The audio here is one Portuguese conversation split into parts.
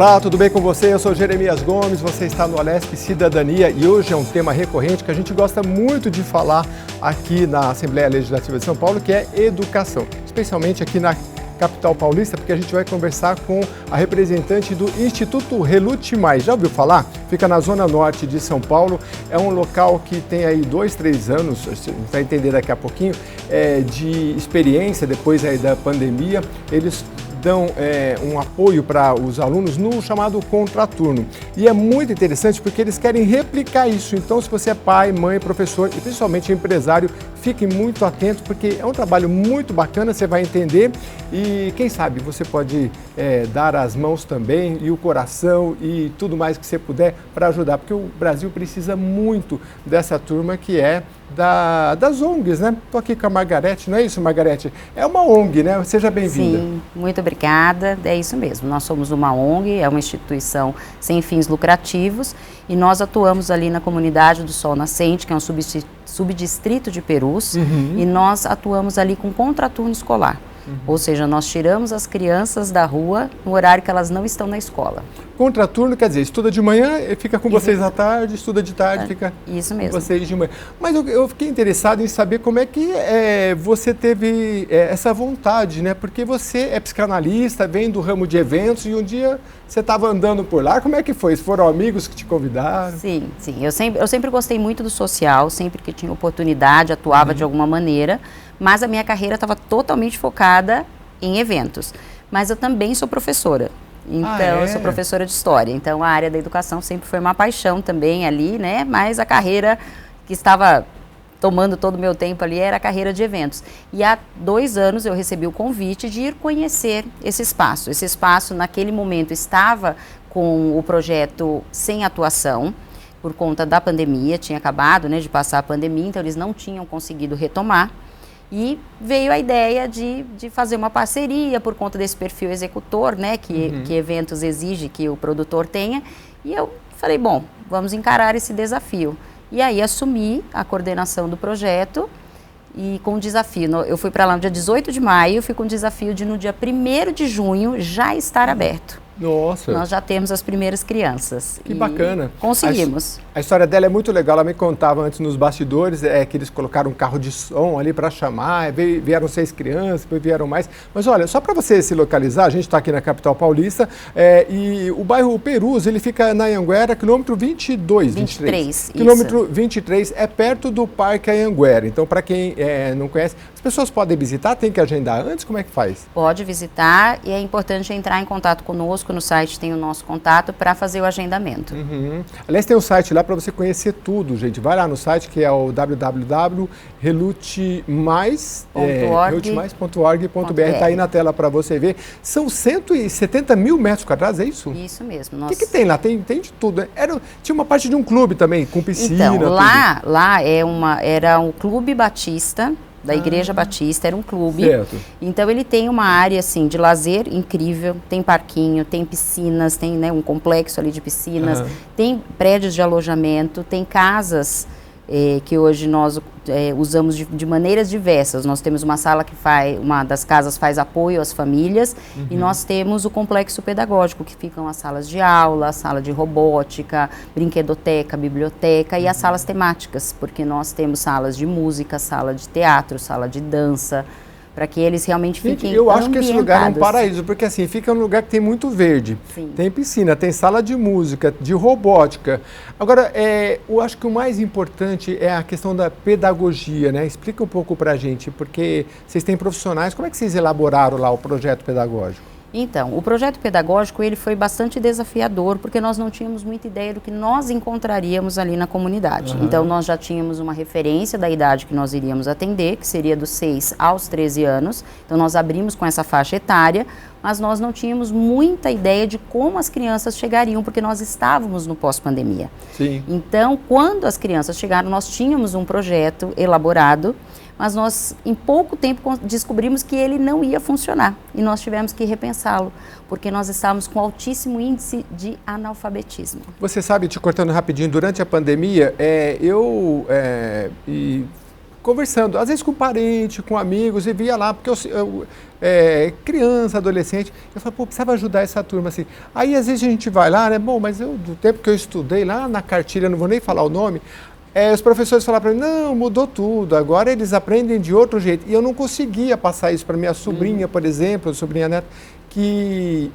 Olá, tudo bem com você? Eu sou Jeremias Gomes, você está no Alesp Cidadania e hoje é um tema recorrente que a gente gosta muito de falar aqui na Assembleia Legislativa de São Paulo, que é educação, especialmente aqui na capital paulista, porque a gente vai conversar com a representante do Instituto Relute Mais. Já ouviu falar? Fica na zona norte de São Paulo, é um local que tem aí 2, 3 anos, a gente vai entender daqui a pouquinho, de experiência depois aí da pandemia. Eles dão um apoio para os alunos no chamado contraturno. E é muito interessante porque eles querem replicar isso. Então, se você é pai, mãe, professor e principalmente empresário, fique muito atento porque é um trabalho muito bacana, você vai entender e quem sabe você pode dar as mãos também e o coração e tudo mais que você puder para ajudar, porque o Brasil precisa muito dessa turma que é das ONGs, né? Estou aqui com a Margarete, não é isso, Margarete? É uma ONG, né? Seja bem-vinda. Sim, muito obrigada, é isso mesmo. Nós somos uma ONG, é uma instituição sem fins lucrativos e nós atuamos ali na comunidade do Sol Nascente, que é um subdistrito de Perus, e nós atuamos ali com contraturno escolar. Ou seja, nós tiramos as crianças da rua no horário que elas não estão na escola. Contraturno quer dizer, estuda de manhã, fica com vocês à tarde, estuda de tarde, fica isso mesmo. Com vocês de manhã. Mas eu fiquei interessado em saber como é que você teve essa vontade, né? Porque você é psicanalista, vem do ramo de eventos e um dia você estava andando por lá. Como é que foi? Foram amigos que te convidaram? Sim. Eu sempre gostei muito do social, sempre que tinha oportunidade, atuava de alguma maneira. Mas a minha carreira estava totalmente focada em eventos. Mas eu também sou professora. Então, eu sou professora de história. Então, a área da educação sempre foi uma paixão também ali, né? Mas a carreira que estava tomando todo o meu tempo ali era a carreira de eventos. E há 2 anos eu recebi o convite de ir conhecer esse espaço. Esse espaço, naquele momento, estava com o projeto sem atuação, por conta da pandemia. Tinha acabado, né, de passar a pandemia, então eles não tinham conseguido retomar. E veio a ideia de fazer uma parceria por conta desse perfil executor, né, que eventos exige que o produtor tenha. E eu falei, bom, vamos encarar esse desafio. E aí assumi a coordenação do projeto e com o desafio, eu fui para lá no dia 18 de maio, fui com o desafio de no dia 1º de junho já estar aberto. Nossa! Nós já temos as primeiras crianças. Que bacana! Conseguimos. A história dela é muito legal, ela me contava antes nos bastidores, que eles colocaram um carro de som ali para chamar, vieram 6 crianças, depois vieram mais. Mas olha, só para você se localizar, a gente está aqui na capital paulista, e o bairro Perus, ele fica na Anhanguera, quilômetro 23. Quilômetro 23, é perto do Parque Anhanguera. Então, para quem não conhece, as pessoas podem visitar, tem que agendar antes, como é que faz? Pode visitar e é importante entrar em contato conosco, no site tem o nosso contato para fazer o agendamento. Aliás, tem um site lá para você conhecer tudo, gente. Vai lá no site que é o relutemais.org.br, está aí na tela para você ver. São 170 mil metros quadrados, é isso? Isso mesmo. O que tem lá? Tem de tudo, né? Tinha uma parte de um clube também, com piscina. Então, lá era um Clube Batista, da Igreja Batista, era um clube. Certo. Então ele tem uma área assim de lazer incrível, tem parquinho, tem piscinas, tem, né, um complexo ali de piscinas, tem prédios de alojamento, tem casas que hoje nós usamos de maneiras diversas. Nós temos uma sala uma das casas faz apoio às famílias e nós temos o complexo pedagógico, que ficam as salas de aula, a sala de robótica, brinquedoteca, biblioteca e as salas temáticas, porque nós temos salas de música, sala de teatro, sala de dança, para que eles realmente fiquem Eu acho que esse lugar é um paraíso, porque assim, fica num lugar que tem muito verde. Sim. Tem piscina, tem sala de música, de robótica. Agora, eu acho que o mais importante é a questão da pedagogia, né? Explica um pouco para a gente, porque vocês têm profissionais, como é que vocês elaboraram lá o projeto pedagógico? Então, o projeto pedagógico ele foi bastante desafiador, porque nós não tínhamos muita ideia do que nós encontraríamos ali na comunidade. Então, nós já tínhamos uma referência da idade que nós iríamos atender, que seria dos 6 aos 13 anos. Então, nós abrimos com essa faixa etária, mas nós não tínhamos muita ideia de como as crianças chegariam, porque nós estávamos no pós-pandemia. Sim. Então, quando as crianças chegaram, nós tínhamos um projeto elaborado, mas nós, em pouco tempo, descobrimos que ele não ia funcionar e nós tivemos que repensá-lo, porque nós estávamos com altíssimo índice de analfabetismo. Você sabe, te cortando rapidinho, durante a pandemia, conversando, às vezes com parente, com amigos, e via lá, porque criança, adolescente, eu falo, pô, precisava ajudar essa turma assim. Aí às vezes a gente vai lá, né, bom, mas do tempo que eu estudei lá na cartilha, não vou nem falar o nome, os professores falaram para mim, não, mudou tudo, agora eles aprendem de outro jeito. E eu não conseguia passar isso para minha sobrinha, por exemplo, sobrinha neta,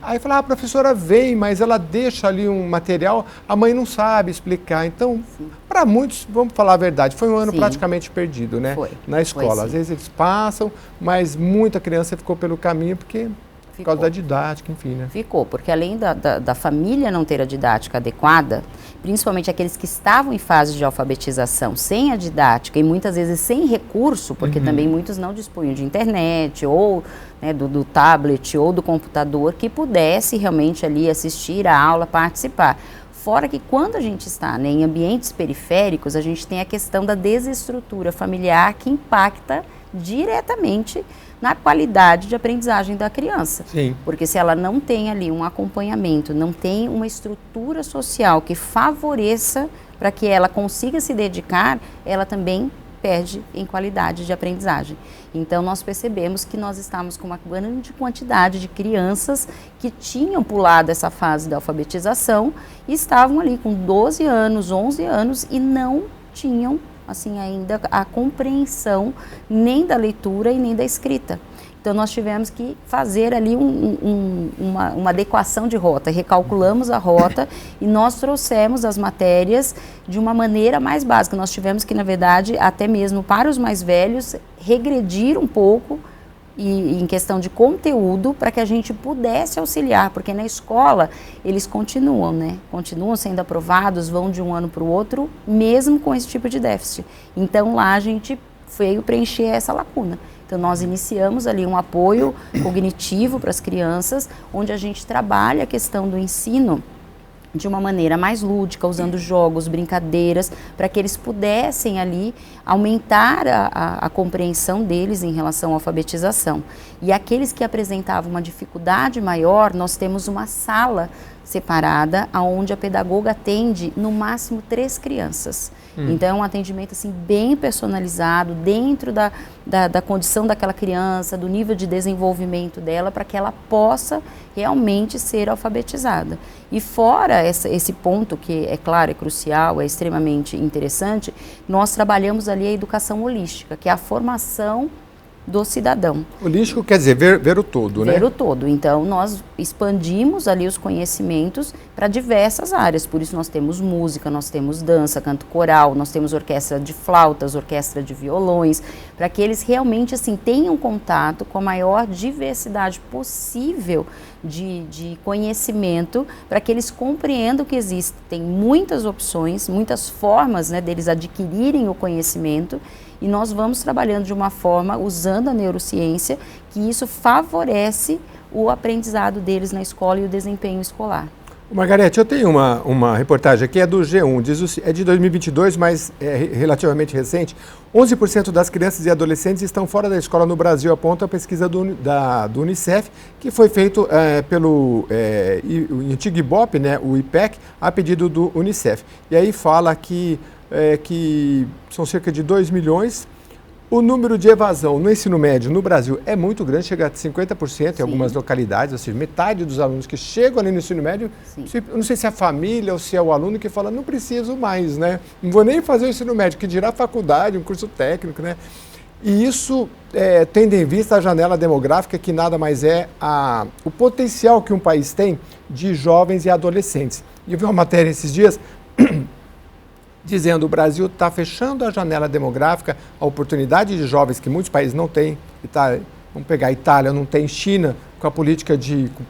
aí fala, a professora vem, mas ela deixa ali um material, a mãe não sabe explicar. Então, para muitos, vamos falar a verdade, foi um ano praticamente perdido, né? Na escola. Às vezes eles passam, mas muita criança ficou pelo caminho por causa da didática, enfim, né? Ficou, porque além da família não ter a didática adequada, principalmente aqueles que estavam em fase de alfabetização sem a didática e muitas vezes sem recurso, porque também muitos não dispunham de internet ou do tablet ou do computador que pudesse realmente ali assistir a aula, participar. Fora que quando a gente está em ambientes periféricos, a gente tem a questão da desestrutura familiar que impacta diretamente na qualidade de aprendizagem da criança. Sim. Porque se ela não tem ali um acompanhamento, não tem uma estrutura social que favoreça para que ela consiga se dedicar, ela também perde em qualidade de aprendizagem. Então, nós percebemos que nós estávamos com uma grande quantidade de crianças que tinham pulado essa fase da alfabetização e estavam ali com 12 anos, 11 anos e não tinham assim, ainda a compreensão nem da leitura e nem da escrita. Então, nós tivemos que fazer ali uma adequação de rota, recalculamos a rota e nós trouxemos as matérias de uma maneira mais básica. Nós tivemos que, na verdade, até mesmo para os mais velhos, regredir um pouco e em questão de conteúdo para que a gente pudesse auxiliar, porque na escola eles continuam, continuam sendo aprovados, vão de um ano para o outro, mesmo com esse tipo de déficit. Então lá a gente veio preencher essa lacuna. Então nós iniciamos ali um apoio cognitivo para as crianças, onde a gente trabalha a questão do ensino de uma maneira mais lúdica, usando jogos, brincadeiras, para que eles pudessem ali aumentar a compreensão deles em relação à alfabetização. E aqueles que apresentavam uma dificuldade maior, nós temos uma sala separada, onde a pedagoga atende no máximo 3 crianças. Então é um atendimento assim, bem personalizado, dentro da condição daquela criança, do nível de desenvolvimento dela, para que ela possa realmente ser alfabetizada. E fora esse ponto, que é claro, é crucial, é extremamente interessante, nós trabalhamos ali a educação holística, que é a formação do cidadão. Holístico quer dizer ver o todo, né? Ver o todo. Então, nós expandimos ali os conhecimentos para diversas áreas. Por isso, nós temos música, nós temos dança, canto coral, nós temos orquestra de flautas, orquestra de violões, para que eles realmente assim, tenham contato com a maior diversidade possível de conhecimento, para que eles compreendam que existem muitas opções, muitas formas deles adquirirem o conhecimento. E nós vamos trabalhando de uma forma, usando a neurociência, que isso favorece o aprendizado deles na escola e o desempenho escolar. Margarete, eu tenho uma reportagem aqui, é do G1, é de 2022, mas é relativamente recente. 11% das crianças e adolescentes estão fora da escola no Brasil, aponta a pesquisa do Unicef, que foi feito pelo o antigo Ibope, o IPEC, a pedido do Unicef. E aí fala que são cerca de 2 milhões. O número de evasão no ensino médio no Brasil é muito grande, chega a 50% em algumas localidades, ou seja, metade dos alunos que chegam ali no ensino médio, eu não sei se é a família ou se é o aluno que fala, não preciso mais, não vou nem fazer o ensino médio, que dirá faculdade, um curso técnico, E isso tendo em vista a janela demográfica, que nada mais é o potencial que um país tem de jovens e adolescentes. E eu vi uma matéria esses dias dizendo que o Brasil está fechando a janela demográfica, a oportunidade de jovens que muitos países não têm. Vamos pegar a Itália, não tem. China, com a política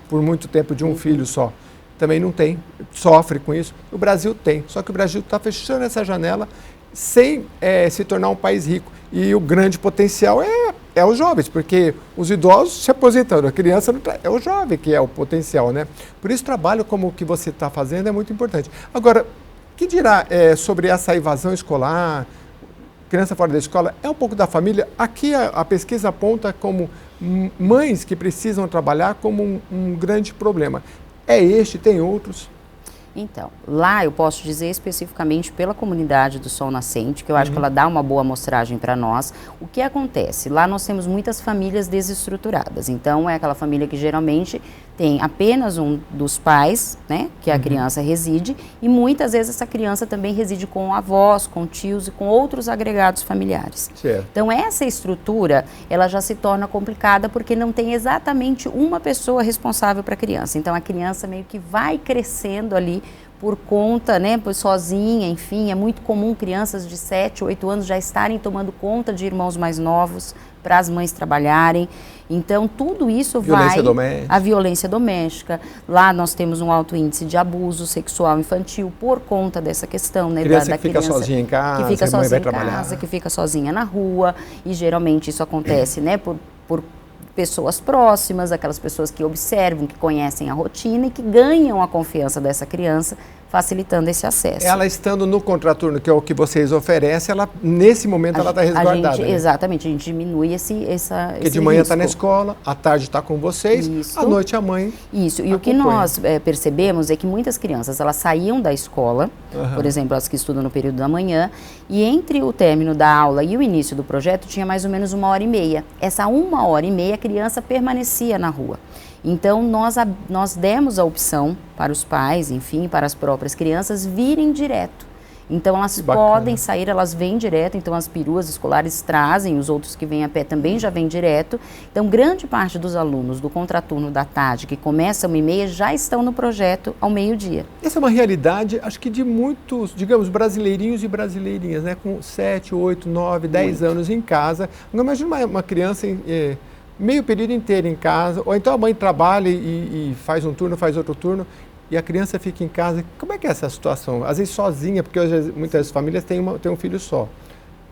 por muito tempo, de um filho só. Também não tem, sofre com isso. O Brasil tem, só que o Brasil está fechando essa janela sem se tornar um país rico. E o grande potencial é os jovens, porque os idosos se aposentando, a criança não é o jovem que é o potencial, Por isso, o trabalho como o que você está fazendo é muito importante. Agora, o que dirá sobre essa evasão escolar, criança fora da escola? É um pouco da família. Aqui a pesquisa aponta como mães que precisam trabalhar como um grande problema. Tem outros? Então, lá eu posso dizer especificamente pela comunidade do Sol Nascente, que eu acho que ela dá uma boa amostragem para nós. O que acontece? Lá nós temos muitas famílias desestruturadas. Então, é aquela família que geralmente tem apenas um dos pais, né, que a criança reside, e muitas vezes essa criança também reside com avós, com tios e com outros agregados familiares. Certo. Então, essa estrutura, ela já se torna complicada porque não tem exatamente uma pessoa responsável para a criança. Então, a criança meio que vai crescendo ali por conta, né, sozinha, enfim, é muito comum crianças de 7, 8 anos já estarem tomando conta de irmãos mais novos para as mães trabalharem. Então, tudo isso violência doméstica. A violência doméstica. Lá nós temos um alto índice de abuso sexual infantil por conta dessa questão, né, criança que fica sozinha em casa, que fica sozinha vai em trabalhar. casa, que fica sozinha na rua, e geralmente isso acontece, né, por pessoas próximas, aquelas pessoas que observam, que conhecem a rotina e que ganham a confiança dessa criança, facilitando esse acesso. Ela estando no contraturno, que é o que vocês oferecem, ela, nesse momento ela está resguardada. Né? Exatamente, a gente diminui esse Porque de manhã está na escola, à tarde está com vocês, à noite a mãe Isso, e acompanha. O que nós percebemos é que muitas crianças, elas saíam da escola, por exemplo, as que estudam no período da manhã, e entre o término da aula e o início do projeto tinha mais ou menos 1h30. Essa 1h30 a criança permanecia na rua. Então, nós demos a opção para os pais, enfim, para as próprias crianças virem direto. Então, elas podem sair, elas vêm direto, então as peruas escolares trazem, os outros que vêm a pé também já vêm direto. Então, grande parte dos alunos do contraturno da tarde, que começa às 1h30, já estão no projeto ao meio-dia. Essa é uma realidade, acho que de muitos, digamos, brasileirinhos e brasileirinhas, né? Com 7, 8, 9, 10 anos em casa. Não imagina uma criança meio período inteiro em casa, ou então a mãe trabalha e faz um turno, faz outro turno, e a criança fica em casa. Como é que é essa situação? Às vezes sozinha, porque hoje muitas famílias têm um filho só.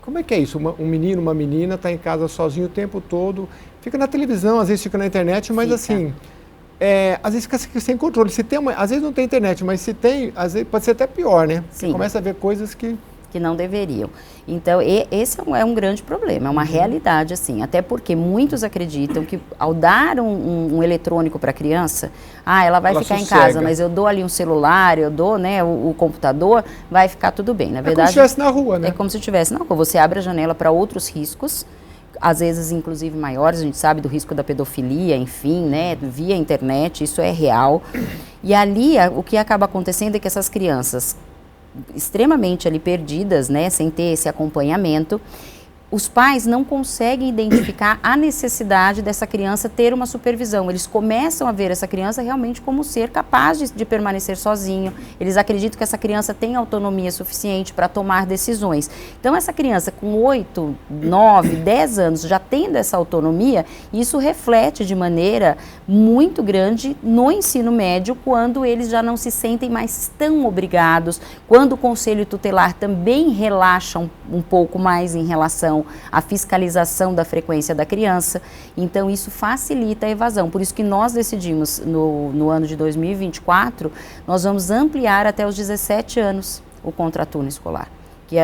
Como é que é isso? Um menino, uma menina está em casa sozinho o tempo todo, fica na televisão, às vezes fica na internet, mas assim, às vezes fica sem controle. Às vezes não tem internet, mas se tem, às vezes pode ser até pior, né? Sim. Você começa a ver coisas que não deveriam. Então, esse é um grande problema, é uma realidade, assim, até porque muitos acreditam que ao dar um eletrônico para a criança, ela vai ficar em casa, mas eu dou ali um celular, eu dou, né, o computador, vai ficar tudo bem. Na verdade, como se estivesse na rua, né? É como se estivesse na rua. Você abre a janela para outros riscos, às vezes inclusive maiores, a gente sabe do risco da pedofilia, enfim, né, via internet, isso é real. E ali, o que acaba acontecendo é que essas crianças extremamente ali perdidas, né, sem ter esse acompanhamento, os pais não conseguem identificar a necessidade dessa criança ter uma supervisão. Eles começam a ver essa criança realmente como ser capaz de permanecer sozinho. Eles acreditam que essa criança tem autonomia suficiente para tomar decisões. Então, essa criança com 8, 9, 10 anos já tendo essa autonomia, isso reflete de maneira muito grande no ensino médio, quando eles já não se sentem mais tão obrigados, quando o conselho tutelar também relaxa um pouco mais em relação à fiscalização da frequência da criança. Então, isso facilita a evasão. Por isso que nós decidimos, no ano de 2024, nós vamos ampliar até os 17 anos o contraturno escolar.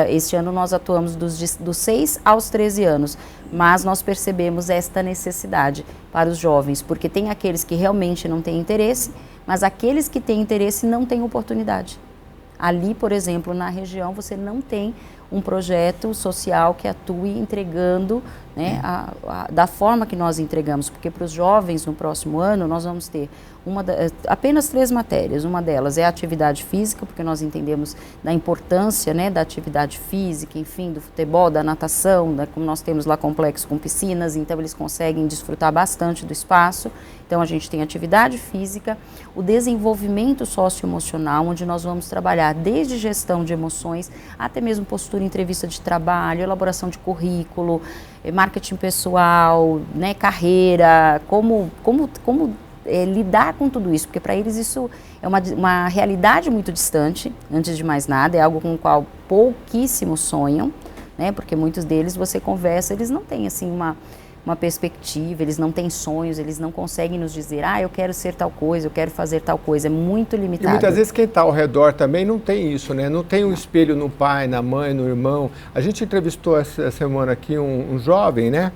Este ano nós atuamos dos 6 aos 13 anos, mas nós percebemos esta necessidade para os jovens, porque tem aqueles que realmente não têm interesse, mas aqueles que têm interesse não têm oportunidade. Ali, por exemplo, na região, você não tem um projeto social que atue entregando, né, da forma que nós entregamos, porque para os jovens no próximo ano nós vamos ter apenas 3 matérias. Uma delas é a atividade física, porque nós entendemos da importância, né, da atividade física, enfim, do futebol, da natação, como nós temos lá complexo com piscinas, então eles conseguem desfrutar bastante do espaço. Então a gente tem atividade física, o desenvolvimento socioemocional, onde nós vamos trabalhar desde gestão de emoções, até mesmo postura em entrevista de trabalho, elaboração de currículo, marketing pessoal, né, carreira, como lidar com tudo isso, porque para eles isso é uma realidade muito distante, antes de mais nada, é algo com o qual pouquíssimos sonham, né, porque muitos deles você conversa, eles não têm assim uma perspectiva, eles não têm sonhos, eles não conseguem nos dizer, eu quero ser tal coisa, eu quero fazer tal coisa, é muito limitado. E muitas vezes quem está ao redor também não tem isso, né? Não tem um espelho no pai, na mãe, no irmão. A gente entrevistou essa semana aqui um jovem, né?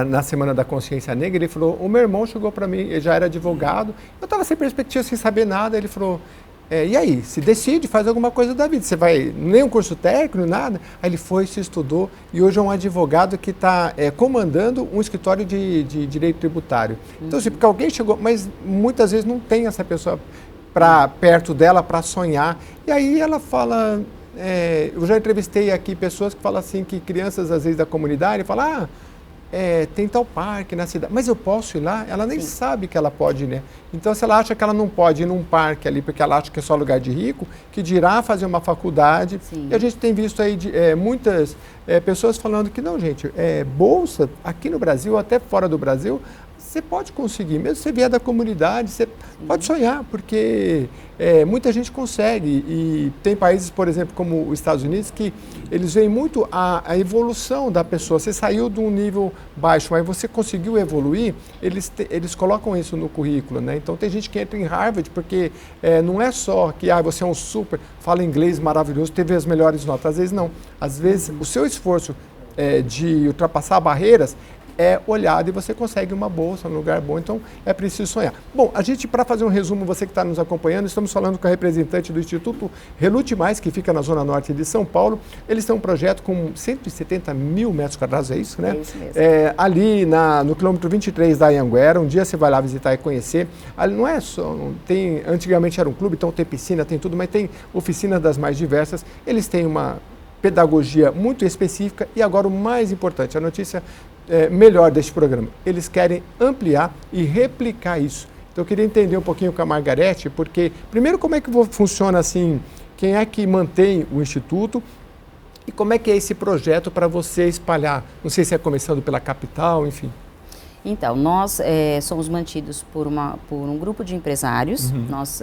Na Semana da Consciência Negra, ele falou, o meu irmão chegou para mim, ele já era advogado, eu estava sem perspectiva, sem saber nada, ele falou, e aí, se decide, faz alguma coisa da vida. Você vai, nem um curso técnico, nada. Aí ele foi, se estudou e hoje é um advogado que está comandando um escritório de direito tributário. Então, assim, porque alguém chegou, mas muitas vezes não tem essa pessoa perto dela para sonhar. E aí ela fala, eu já entrevistei aqui pessoas que falam assim, que crianças às vezes da comunidade falam, tem tal parque na cidade, mas eu posso ir lá? Ela nem sabe que ela pode ir, né? Então, se ela acha que ela não pode ir num parque ali, porque ela acha que é só lugar de rico, que dirá fazer uma faculdade. Sim. E a gente tem visto aí muitas pessoas falando que não, gente, bolsa aqui no Brasil, até fora do Brasil, você pode conseguir, mesmo se você vier da comunidade, você pode sonhar, porque muita gente consegue. E tem países, por exemplo, como os Estados Unidos, que eles veem muito a evolução da pessoa. Você saiu de um nível baixo, mas você conseguiu evoluir, eles colocam isso no currículo, né? Então tem gente que entra em Harvard, porque não é só que você é um super, fala inglês maravilhoso, teve as melhores notas. Às vezes não. Às vezes o seu esforço de ultrapassar barreiras é olhado e você consegue uma bolsa, um lugar bom, então é preciso sonhar. Bom, a gente, para fazer um resumo, você que está nos acompanhando, estamos falando com a representante do Instituto Relute Mais, que fica na Zona Norte de São Paulo. Eles têm um projeto com 170 mil metros quadrados, é isso, né? É isso mesmo. Ali no quilômetro 23 da Anhanguera, um dia você vai lá visitar e conhecer. Ali não é só, antigamente era um clube, então tem piscina, tem tudo, mas tem oficinas das mais diversas. Eles têm uma pedagogia muito específica e agora o mais importante, a notícia melhor deste programa, eles querem ampliar e replicar isso. Então eu queria entender um pouquinho com a Margarete, porque primeiro como é que funciona assim, quem é que mantém o Instituto e como é que é esse projeto para você espalhar, não sei se é começando pela capital, enfim. Então, nós somos mantidos por um grupo de empresários, nós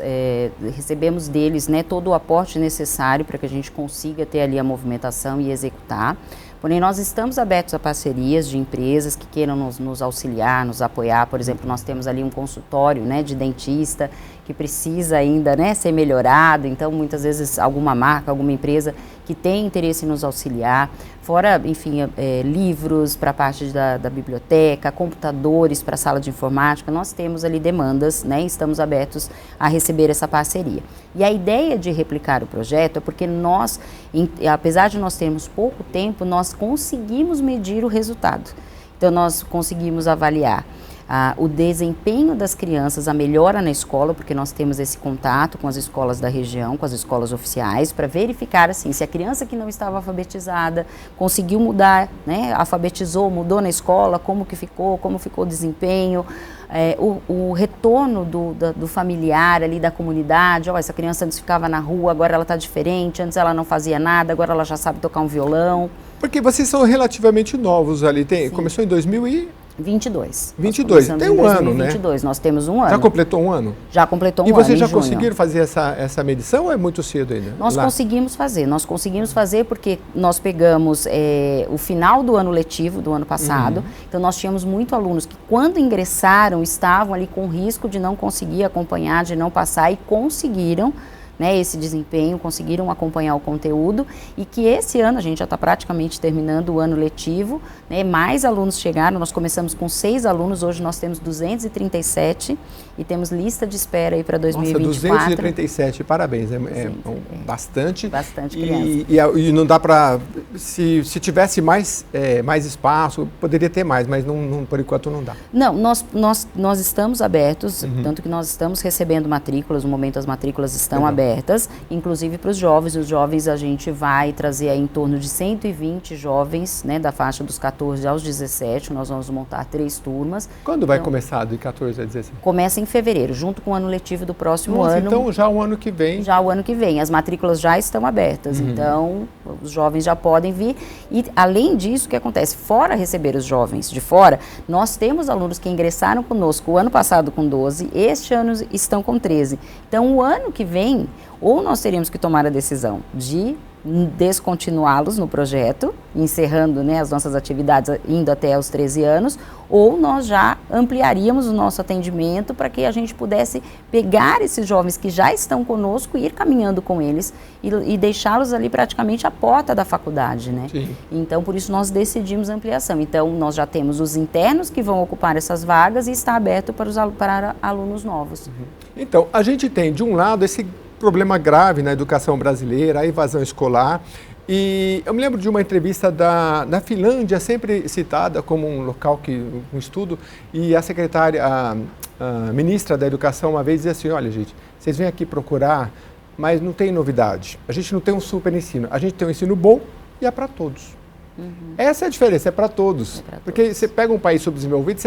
recebemos deles, né, todo o aporte necessário para que a gente consiga ter ali a movimentação e executar. Porém, nós estamos abertos a parcerias de empresas que queiram nos auxiliar, nos apoiar. Por exemplo, nós temos ali um consultório, né, de dentista que precisa ainda, né, ser melhorado. Então, muitas vezes, alguma marca, alguma empresa que tem interesse em nos auxiliar. Fora, enfim, livros para a parte da biblioteca, computadores para a sala de informática. Nós temos ali demandas, né, e estamos abertos a receber essa parceria. E a ideia de replicar o projeto é porque nós, apesar de nós termos pouco tempo, nós conseguimos medir o resultado. Então, nós conseguimos avaliar o desempenho das crianças, a melhora na escola, porque nós temos esse contato com as escolas da região, com as escolas oficiais, para verificar assim, se a criança que não estava alfabetizada conseguiu mudar, né, alfabetizou, mudou na escola, como ficou o desempenho, o retorno do familiar ali, da comunidade. Essa criança antes ficava na rua, agora ela está diferente, antes ela não fazia nada, agora ela já sabe tocar um violão. Porque vocês são relativamente novos ali, começou em 2022. 22, tem um ano, né? Nós temos um ano. Já completou um ano? Já completou um ano. E vocês já conseguiram fazer essa medição ou é muito cedo ainda? Nós conseguimos fazer porque nós pegamos o final do ano letivo do ano passado, então nós tínhamos muitos alunos que quando ingressaram estavam ali com risco de não conseguir acompanhar, de não passar e conseguiram, né, esse desempenho, conseguiram acompanhar o conteúdo e que esse ano, a gente já está praticamente terminando o ano letivo, né, mais alunos chegaram, nós começamos com 6 alunos, hoje nós temos 237 e temos lista de espera aí para 2024. Nossa, 237, parabéns, bastante. Bastante criança. E não dá para, se tivesse mais espaço, poderia ter mais, mas não, por enquanto não dá. Não, nós estamos abertos, tanto que nós estamos recebendo matrículas, no momento as matrículas estão abertas, inclusive para os jovens. Os jovens a gente vai trazer aí em torno de 120 jovens, né, da faixa dos 14 aos 17, nós vamos montar 3 turmas. Quando vai começar de 14 a 17? Começa em fevereiro, junto com o ano letivo do próximo ano. Então já o ano que vem? Já o ano que vem, as matrículas já estão abertas, então os jovens já podem vir. E além disso, o que acontece? Fora receber os jovens de fora, nós temos alunos que ingressaram conosco o ano passado com 12, este ano estão com 13. Então o ano que vem, ou nós teríamos que tomar a decisão de descontinuá-los no projeto, encerrando, né, as nossas atividades indo até os 13 anos, ou nós já ampliaríamos o nosso atendimento para que a gente pudesse pegar esses jovens que já estão conosco e ir caminhando com eles e deixá-los ali praticamente à porta da faculdade, né? Sim. Então, por isso nós decidimos ampliação. Então, nós já temos os internos que vão ocupar essas vagas e está aberto para alunos novos. Então, a gente tem, de um lado, problema grave na educação brasileira, a evasão escolar. E eu me lembro de uma entrevista da Finlândia, sempre citada como um local, um estudo, e a secretária, a ministra da Educação uma vez dizia assim, olha gente, vocês vêm aqui procurar, mas não tem novidade. A gente não tem um super ensino, a gente tem um ensino bom e é para todos. Essa é a diferença, é para todos. Porque você pega um país subdesenvolvido,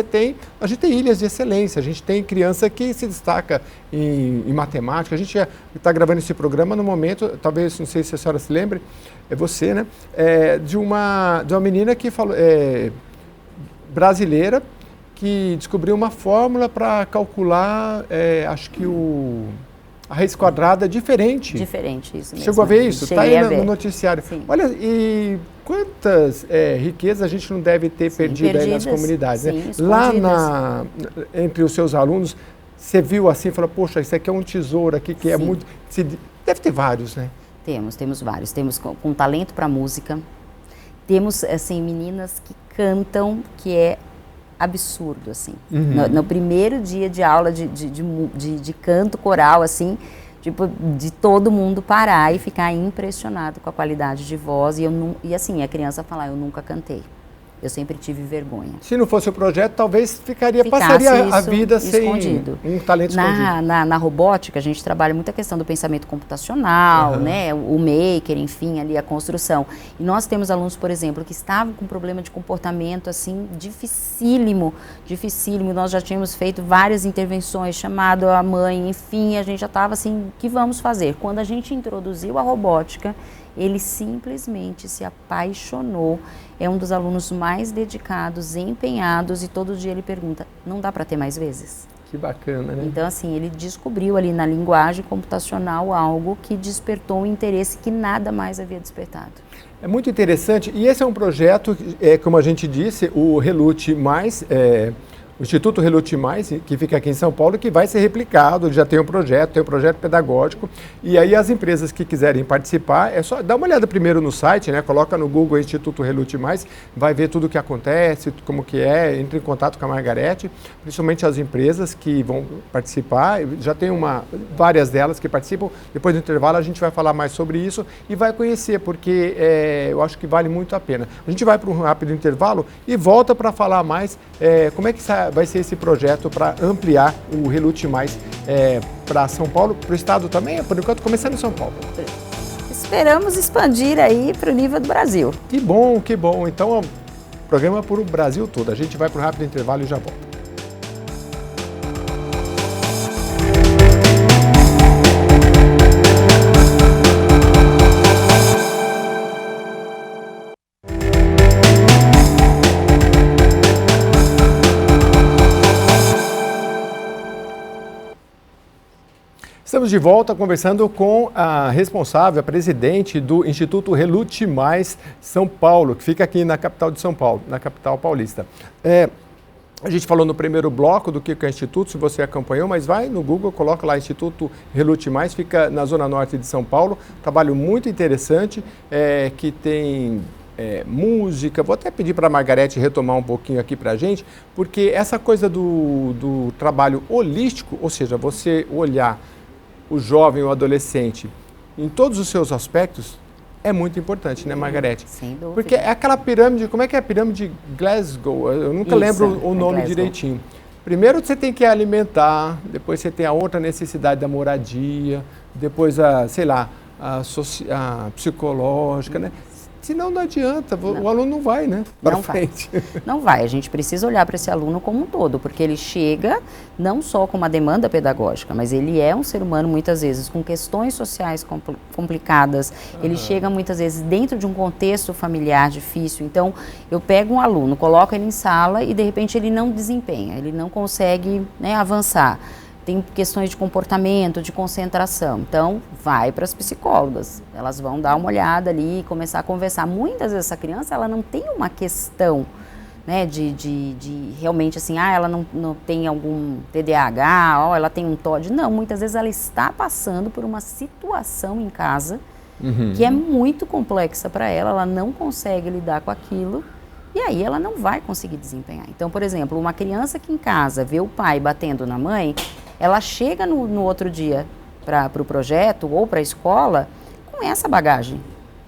a gente tem ilhas de excelência, a gente tem criança que se destaca em matemática. A gente está gravando esse programa no momento, talvez, não sei se a senhora se lembre, é você, né? De uma menina que falou, brasileira, que descobriu uma fórmula para calcular, acho que a raiz quadrada diferente. Diferente, isso mesmo. Chegou a ver isso? Está aí no noticiário. Sim. Olha, e quantas riquezas a gente não deve ter perdido aí nas comunidades, sim, né? Lá entre os seus alunos, você viu assim, falou, poxa, isso aqui é um tesouro aqui que é muito... Deve ter vários, né? Temos vários. Temos com talento para música. Temos, assim, meninas que cantam, que é absurdo, assim. No primeiro dia de aula de canto coral, assim, tipo, de todo mundo parar e ficar impressionado com a qualidade de voz. E assim, a criança falar, eu nunca cantei. Eu sempre tive vergonha. Se não fosse o projeto, talvez passaria a vida escondido. Sem um talento escondido. Na robótica, a gente trabalha muito a questão do pensamento computacional, né? O maker, enfim, ali a construção. E nós temos alunos, por exemplo, que estavam com problema de comportamento, assim, dificílimo. Nós já tínhamos feito várias intervenções, chamado a mãe, enfim, a gente já estava assim, o que vamos fazer? Quando a gente introduziu a robótica, ele simplesmente se apaixonou. É um dos alunos mais dedicados, empenhados, e todo dia ele pergunta, não dá para ter mais vezes? Que bacana, né? Então, assim, ele descobriu ali na linguagem computacional algo que despertou um interesse que nada mais havia despertado. É muito interessante, e esse é um projeto, como a gente disse, o Relute Mais, o Instituto Relute Mais, que fica aqui em São Paulo, que vai ser replicado, já tem um projeto pedagógico, e aí as empresas que quiserem participar, é só dar uma olhada primeiro no site, né? Coloca no Google Instituto Relute Mais, vai ver tudo o que acontece, como que entre em contato com a Margarete, principalmente as empresas que vão participar, já tem várias delas que participam, depois do intervalo a gente vai falar mais sobre isso e vai conhecer, porque eu acho que vale muito a pena. A gente vai para um rápido intervalo e volta para falar mais como é que vai ser esse projeto para ampliar o Relute Mais para São Paulo, para o estado também, por enquanto, começando em São Paulo. Esperamos expandir aí para o nível do Brasil. Que bom, que bom. Então, programa para o Brasil todo. A gente vai para o rápido intervalo e já volta. Estamos de volta conversando com a responsável, a presidente do Instituto Relute Mais São Paulo, que fica aqui na capital de São Paulo, na capital paulista. A gente falou no primeiro bloco do que é o Instituto, se você acompanhou, mas vai no Google, coloca lá Instituto Relute Mais, fica na zona norte de São Paulo, trabalho muito interessante, que tem música. Vou até pedir para a Margarete retomar um pouquinho aqui para a gente, porque essa coisa do trabalho holístico, ou seja, você olhar o jovem ou adolescente em todos os seus aspectos, é muito importante, né, Margarete? Sem dúvida. Porque é aquela pirâmide, como é que é a pirâmide Glasgow? Eu nunca lembro o nome direitinho. Primeiro você tem que alimentar, depois você tem a outra necessidade da moradia, depois a psicológica, né? Senão não adianta, o aluno não vai, né? Para frente. Não vai, a gente precisa olhar para esse aluno como um todo, porque ele chega não só com uma demanda pedagógica, mas ele é um ser humano muitas vezes com questões sociais complicadas, ele chega muitas vezes dentro de um contexto familiar difícil. Então, eu pego um aluno, coloco ele em sala e de repente ele não desempenha, ele não consegue, né, avançar. Tem questões de comportamento, de concentração. Então, vai para as psicólogas. Elas vão dar uma olhada ali, começar a conversar. Muitas vezes essa criança, ela não tem uma questão, né, de realmente assim, ela não tem algum TDAH, ela tem um TOD. Não, muitas vezes ela está passando por uma situação em casa que é muito complexa para ela não consegue lidar com aquilo. E aí ela não vai conseguir desempenhar. Então, por exemplo, uma criança que em casa vê o pai batendo na mãe, ela chega no outro dia para o projeto ou para a escola com essa bagagem.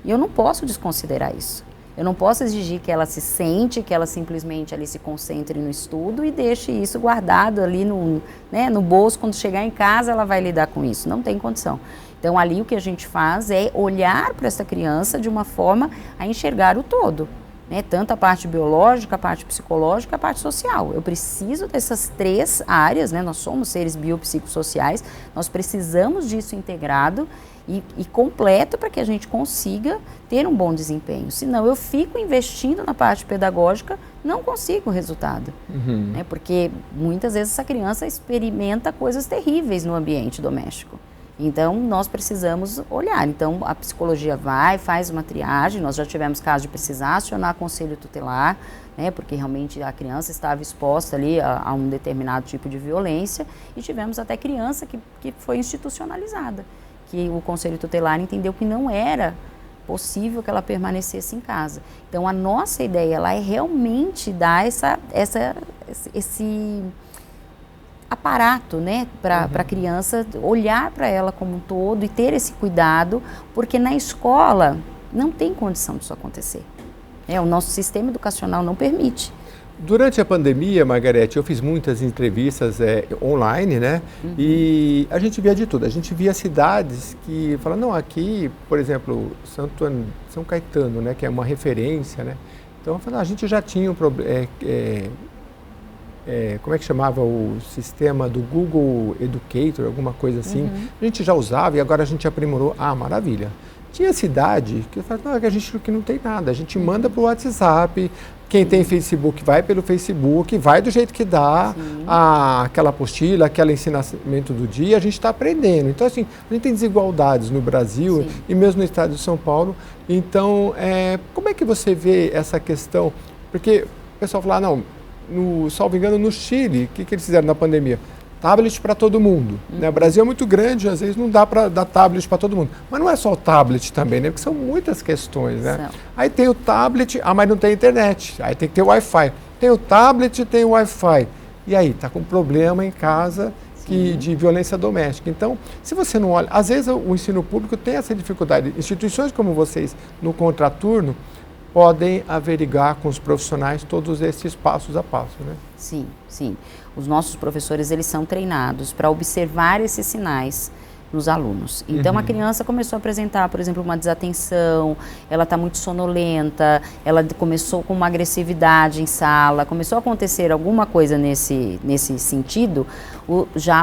E eu não posso desconsiderar isso. Eu não posso exigir que ela se sente, que ela simplesmente ali se concentre no estudo e deixe isso guardado ali no bolso. Quando chegar em casa, ela vai lidar com isso. Não tem condição. Então, ali o que a gente faz é olhar para essa criança de uma forma a enxergar o todo. Tanto a parte biológica, a parte psicológica, a parte social. Eu preciso dessas 3 áreas, nós somos seres biopsicossociais, nós precisamos disso integrado e completo para que a gente consiga ter um bom desempenho. Senão eu fico investindo na parte pedagógica, não consigo resultado. Porque muitas vezes essa criança experimenta coisas terríveis no ambiente doméstico. Então, nós precisamos olhar. Então, a psicologia faz uma triagem. Nós já tivemos casos de precisar acionar conselho tutelar, porque realmente a criança estava exposta ali a um determinado tipo de violência. E tivemos até criança que foi institucionalizada, que o conselho tutelar entendeu que não era possível que ela permanecesse em casa. Então, a nossa ideia ela é realmente dar esse aparato, para a criança, olhar para ela como um todo e ter esse cuidado, porque na escola não tem condição disso acontecer. O nosso sistema educacional não permite. Durante a pandemia, Margarete, eu fiz muitas entrevistas online, E a gente via de tudo. A gente via cidades que falam, não, aqui, por exemplo, São Caetano, que é uma referência, Então, eu falei, a gente já tinha um problema. Como é que chamava o sistema do Google Educator, alguma coisa assim. A gente já usava e agora a gente aprimorou. Maravilha. Tinha cidade que fala, não, a gente que não tem nada, a gente manda para o WhatsApp, quem tem Facebook vai pelo Facebook, vai do jeito que dá, aquela apostila, aquele ensinamento do dia, a gente está aprendendo. Então, assim, a gente tem desigualdades no Brasil e mesmo no estado de São Paulo. Então, como é que você vê essa questão? Porque o pessoal fala, não, salvo engano, no Chile, o que eles fizeram na pandemia? Tablet para todo mundo. O Brasil é muito grande, às vezes não dá para dar tablet para todo mundo. Mas não é só o tablet também, porque são muitas questões, Aí tem o tablet, mas não tem internet. Aí tem que ter o Wi-Fi. Tem o tablet, tem o Wi-Fi. E aí, está com problema em casa de violência doméstica. Então, se você não olha, às vezes o ensino público tem essa dificuldade. Instituições como vocês, no contraturno, podem averiguar com os profissionais todos esses passos a passo, Sim, sim. Os nossos professores, eles são treinados para observar esses sinais nos alunos. Então, a criança começou a apresentar, por exemplo, uma desatenção, ela está muito sonolenta, ela começou com uma agressividade em sala, começou a acontecer alguma coisa nesse sentido,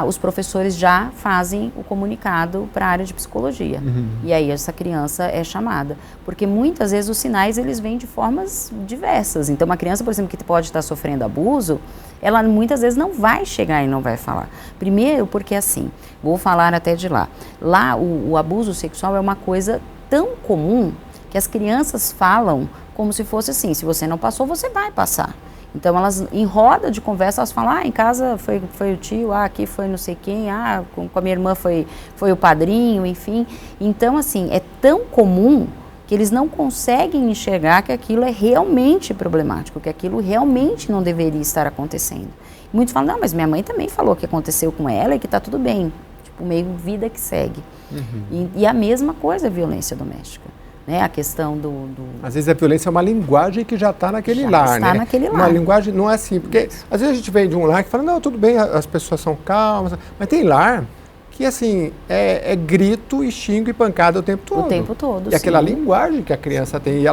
os professores já fazem o comunicado para a área de psicologia. E aí essa criança é chamada. Porque muitas vezes os sinais, eles vêm de formas diversas. Então, uma criança, por exemplo, que pode estar sofrendo abuso, ela muitas vezes não vai chegar e não vai falar. Primeiro porque assim, vou falar até de lá. Lá o abuso sexual é uma coisa tão comum que as crianças falam como se fosse assim, se você não passou, você vai passar. Então elas, em roda de conversa, elas falam, em casa foi o tio, aqui foi não sei quem, com a minha irmã foi o padrinho, enfim. Então assim, é tão comum que eles não conseguem enxergar que aquilo é realmente problemático, que aquilo realmente não deveria estar acontecendo. Muitos falam, não, mas minha mãe também falou que aconteceu com ela e que está tudo bem. Tipo, meio vida que segue. E a mesma coisa a violência doméstica. A questão Às vezes a violência é uma linguagem que já está naquele lar, está naquele lar. Uma linguagem, não é assim, porque às vezes a gente vem de um lar que fala, não, tudo bem, as pessoas são calmas, mas tem lar que assim, é grito e xingo e pancada o tempo todo. O tempo todo, E aquela linguagem que a criança tem,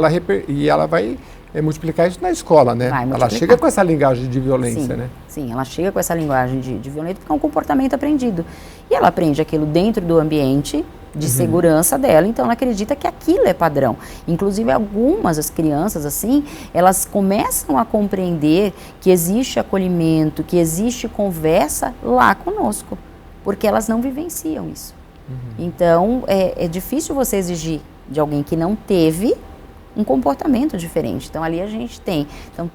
e ela vai multiplicar isso na escola, Ela chega com essa linguagem de violência, Sim, ela chega com essa linguagem de violência porque é um comportamento aprendido. E ela aprende aquilo dentro do ambiente de segurança dela, então ela acredita que aquilo é padrão. Inclusive as crianças assim, elas começam a compreender que existe acolhimento, que existe conversa lá conosco. Porque elas não vivenciam isso. Então, é difícil você exigir de alguém que não teve um comportamento diferente. Então, ali a gente tem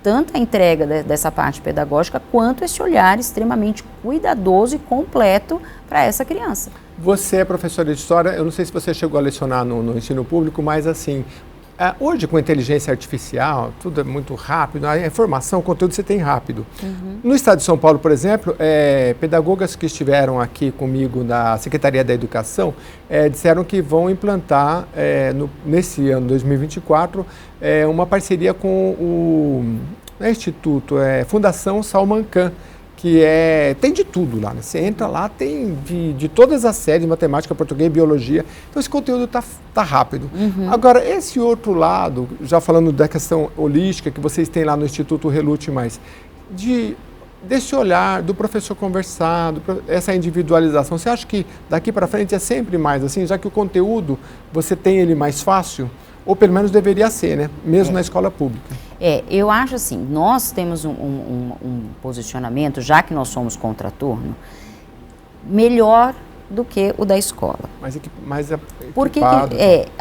tanto a entrega dessa parte pedagógica, quanto esse olhar extremamente cuidadoso e completo para essa criança. Você é professora de história, eu não sei se você chegou a lecionar no ensino público, mas assim, Hoje, com inteligência artificial, tudo é muito rápido, a informação, o conteúdo você tem rápido. No estado de São Paulo, por exemplo, pedagogas que estiveram aqui comigo na Secretaria da Educação disseram que vão implantar, nesse ano 2024, uma parceria com o Instituto Fundação Salman Khan, que tem de tudo lá, né? Você entra lá, tem de todas as séries, matemática, português, biologia, então esse conteúdo tá rápido. Agora, esse outro lado, já falando da questão holística que vocês têm lá no Instituto Relute Mais, desse olhar do professor conversado, essa individualização, você acha que daqui para frente é sempre mais assim, já que o conteúdo você tem ele mais fácil? Ou pelo menos deveria ser, né? Mesmo na escola pública. Eu acho assim, nós temos um posicionamento, já que nós somos contraturno, melhor do que o da escola. Mais equipado. Porque,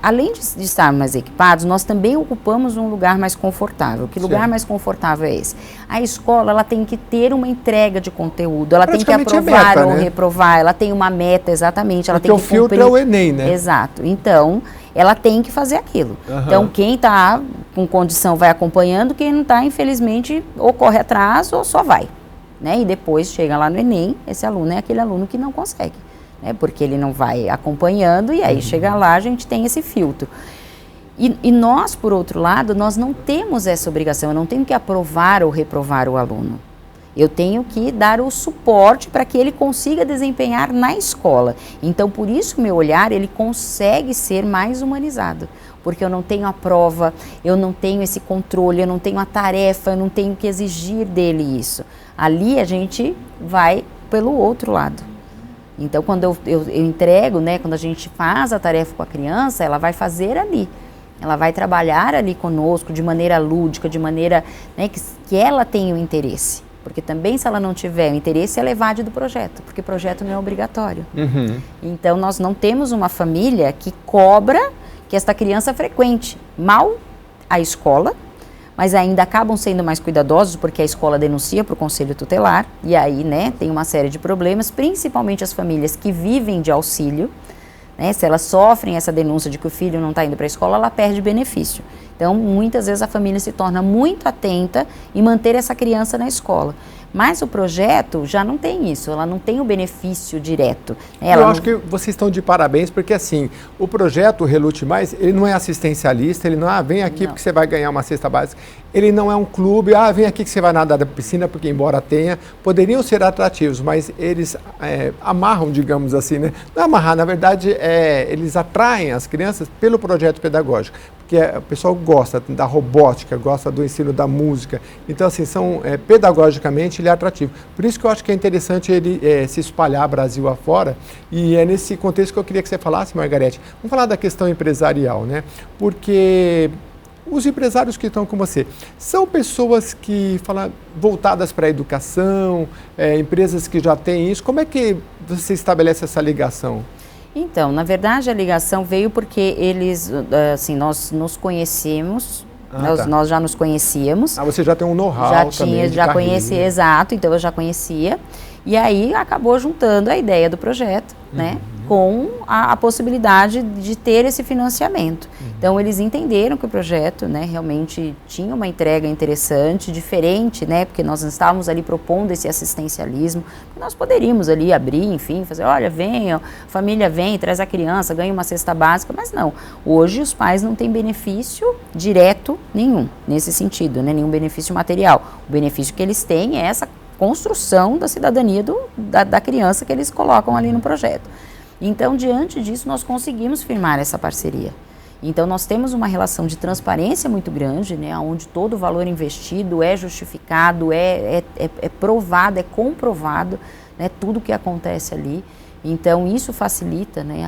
além de estarmos mais equipados, nós também ocupamos um lugar mais confortável. Que lugar mais confortável é esse? A escola, ela tem que ter uma entrega de conteúdo, ela tem que aprovar meta, ou reprovar, ela tem uma meta, exatamente. Ela porque tem que o filtro é o Enem, né? Exato. Então, ela tem que fazer aquilo. Então, quem está com condição vai acompanhando, quem não está, infelizmente, ou corre atrás ou só vai. Né? E depois chega lá no Enem, esse aluno é aquele aluno que não consegue. Né? Porque ele não vai acompanhando e aí chega lá, a gente tem esse filtro. E nós, por outro lado, nós não temos essa obrigação, eu não tenho que aprovar ou reprovar o aluno. Eu tenho que dar o suporte para que ele consiga desempenhar na escola. Então, por isso, o meu olhar, ele consegue ser mais humanizado. Porque eu não tenho a prova, eu não tenho esse controle, eu não tenho a tarefa, eu não tenho que exigir dele isso. Ali, a gente vai pelo outro lado. Então, quando eu entrego, né, quando a gente faz a tarefa com a criança, ela vai fazer ali. Ela vai trabalhar ali conosco de maneira lúdica, de maneira, né, que ela tenha o interesse. Porque também, se ela não tiver o interesse, ela evade do projeto, porque projeto não é obrigatório. Então, nós não temos uma família que cobra que esta criança frequente mal a escola, mas ainda acabam sendo mais cuidadosos, porque a escola denuncia para o conselho tutelar, e aí, né, tem uma série de problemas, principalmente as famílias que vivem de auxílio, né, se elas sofrem essa denúncia de que o filho não está indo para a escola, ela perde benefício. Então, muitas vezes a família se torna muito atenta em manter essa criança na escola. Mas o projeto já não tem isso, ela não tem o benefício direto. Eu acho que vocês estão de parabéns, porque assim, o projeto Relute Mais, ele não é assistencialista, ele não vem aqui porque você vai ganhar uma cesta básica, ele não é um clube, vem aqui que você vai nadar da piscina, porque embora tenha, poderiam ser atrativos, mas eles amarram, digamos assim, né? Não é amarrar, na verdade, eles atraem as crianças pelo projeto pedagógico. Porque o pessoal gosta da robótica, gosta do ensino da música. Então, assim, pedagogicamente ele é atrativo. Por isso que eu acho que é interessante ele se espalhar Brasil afora. E é nesse contexto que eu queria que você falasse, Margarete. Vamos falar da questão empresarial, né? Porque os empresários que estão com você são pessoas que voltadas para a educação, empresas que já têm isso. Como é que você estabelece essa ligação? Então, na verdade, a ligação veio porque eles, assim, nós nos conhecemos, nós já nos conhecíamos. Você já tem um know-how também já conhecia, exato, então eu já conhecia. E aí acabou juntando a ideia do projeto, né, com a possibilidade de ter esse financiamento. Então, eles entenderam que o projeto, né, realmente tinha uma entrega interessante, diferente, né, porque nós estávamos ali propondo esse assistencialismo. Nós poderíamos ali abrir, enfim, fazer, olha, vem, a família vem, traz a criança, ganha uma cesta básica, mas não. Hoje, os pais não têm benefício direto nenhum, nesse sentido, né, nenhum benefício material. O benefício que eles têm é essa construção da cidadania da criança que eles colocam ali no projeto. Então, diante disso, nós conseguimos firmar essa parceria. Então, nós temos uma relação de transparência muito grande, né, onde todo o valor investido é justificado, é provado, é comprovado, né, tudo que acontece ali. Então, isso facilita, né,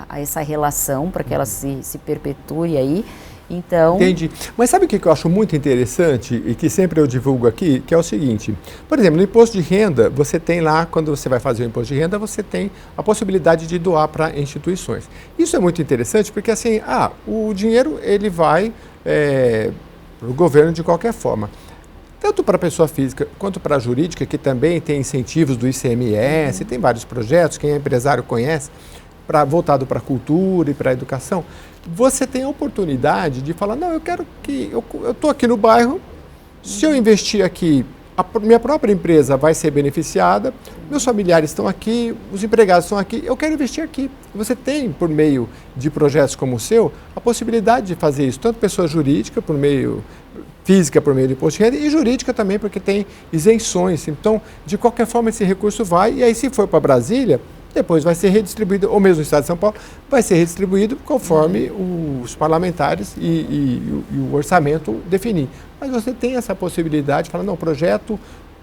a essa relação para que ela se perpetue aí. Então... Entendi. Mas sabe o que eu acho muito interessante e que sempre eu divulgo aqui? Que é o seguinte, por exemplo, no imposto de renda, você tem lá, quando você vai fazer o imposto de renda, você tem a possibilidade de doar para instituições. Isso é muito interessante porque assim, o dinheiro ele vai para o governo de qualquer forma. Tanto para a pessoa física quanto para a jurídica, que também tem incentivos do ICMS, tem vários projetos, quem é empresário conhece. voltado para a cultura e para a educação, você tem a oportunidade de falar, não, eu quero que, eu estou aqui no bairro, se eu investir aqui, a minha própria empresa vai ser beneficiada, meus familiares estão aqui, os empregados estão aqui, eu quero investir aqui. Você tem, por meio de projetos como o seu, a possibilidade de fazer isso, tanto pessoa jurídica, por meio física, por meio de imposto de renda, e jurídica também, porque tem isenções. Então, de qualquer forma, esse recurso vai, e aí se for para Brasília, depois vai ser redistribuído, ou mesmo no Estado de São Paulo, vai ser redistribuído conforme os parlamentares e o orçamento definir. Mas você tem essa possibilidade de falar, não, o projeto